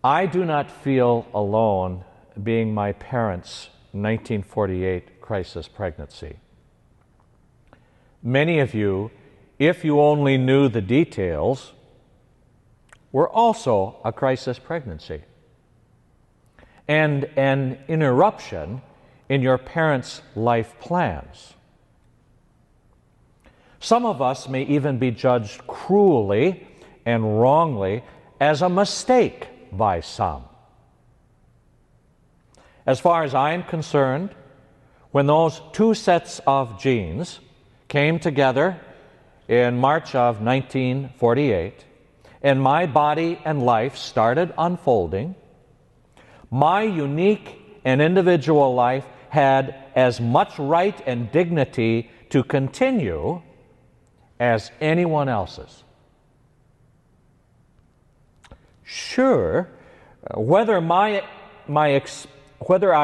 I do not feel alone being my parents' 1948 crisis pregnancy. Many of you, if you only knew the details, were also a crisis pregnancy and an interruption in your parents' life plans. Some of us may even be judged cruelly and wrongly as a mistake by some. As far as I am concerned, when those two sets of genes came together in March of 1948, and my body and life started unfolding, my unique and individual life had as much right and dignity to continue as anyone else's. Sure, whether I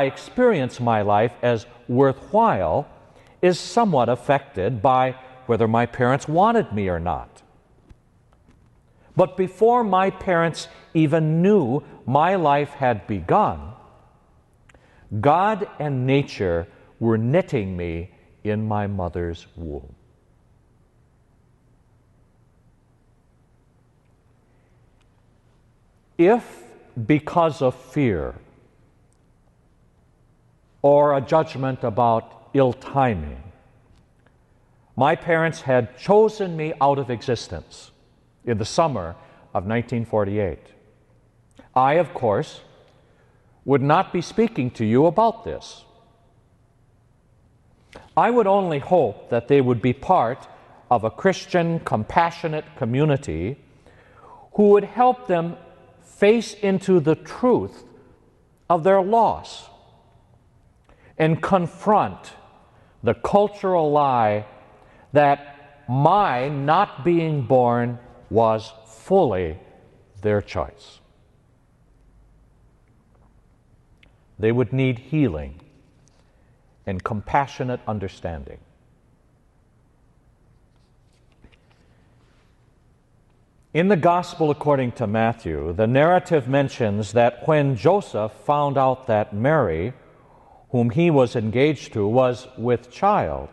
experience my life as worthwhile is somewhat affected by whether my parents wanted me or not. But before my parents even knew my life had begun, God and nature were knitting me in my mother's womb. If, because of fear or a judgment about ill timing, my parents had chosen me out of existence in the summer of 1948, I, of course, would not be speaking to you about this. I would only hope that they would be part of a Christian, compassionate community who would help them face into the truth of their loss and confront the cultural lie that my not being born was fully their choice. They would need healing and compassionate understanding. In the Gospel according to Matthew, the narrative mentions that when Joseph found out that Mary, whom he was engaged to, was with child,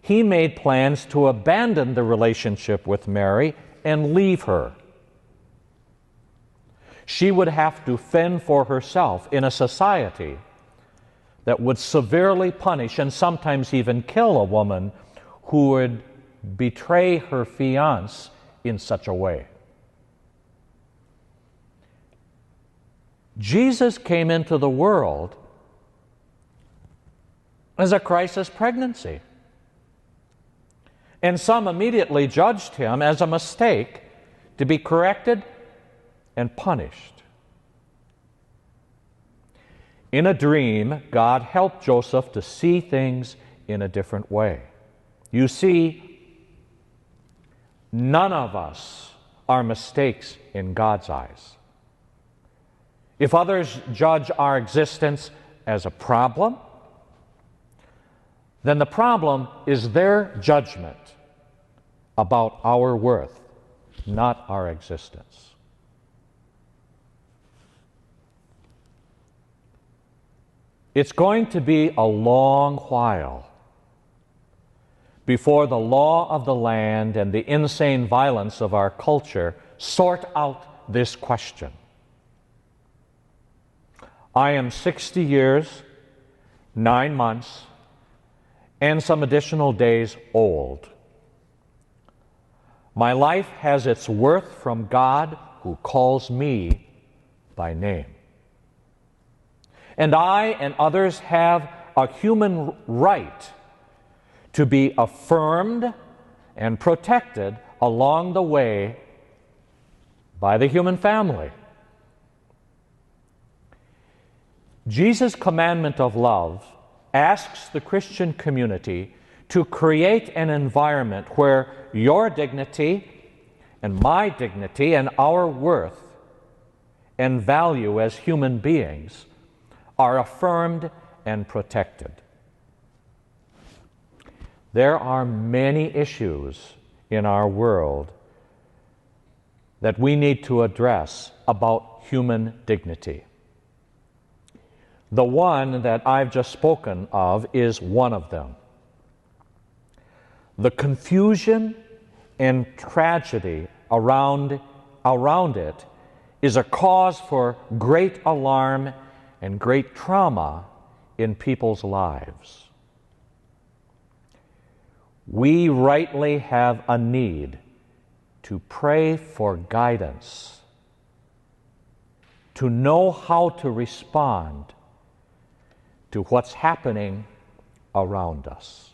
he made plans to abandon the relationship with Mary and leave her. She would have to fend for herself in a society that would severely punish and sometimes even kill a woman who would betray her fiancé in such a way. Jesus came into the world as a crisis pregnancy. And some immediately judged him as a mistake to be corrected and punished. In a dream, God helped Joseph to see things in a different way. You see, none of us are mistakes in God's eyes. If others judge our existence as a problem, then the problem is their judgment about our worth, not our existence. It's going to be a long while before the law of the land and the insane violence of our culture sort out this question. I am 60 years, 9 months, and some additional days old. My life has its worth from God who calls me by name. And I and others have a human right to be affirmed and protected along the way by the human family. Jesus' commandment of love asks the Christian community to create an environment where your dignity and my dignity and our worth and value as human beings are affirmed and protected. There are many issues in our world that we need to address about human dignity. The one that I've just spoken of is one of them. The confusion and tragedy around it is a cause for great alarm and great trauma in people's lives. We rightly have a need to pray for guidance, to know how to respond to what's happening around us.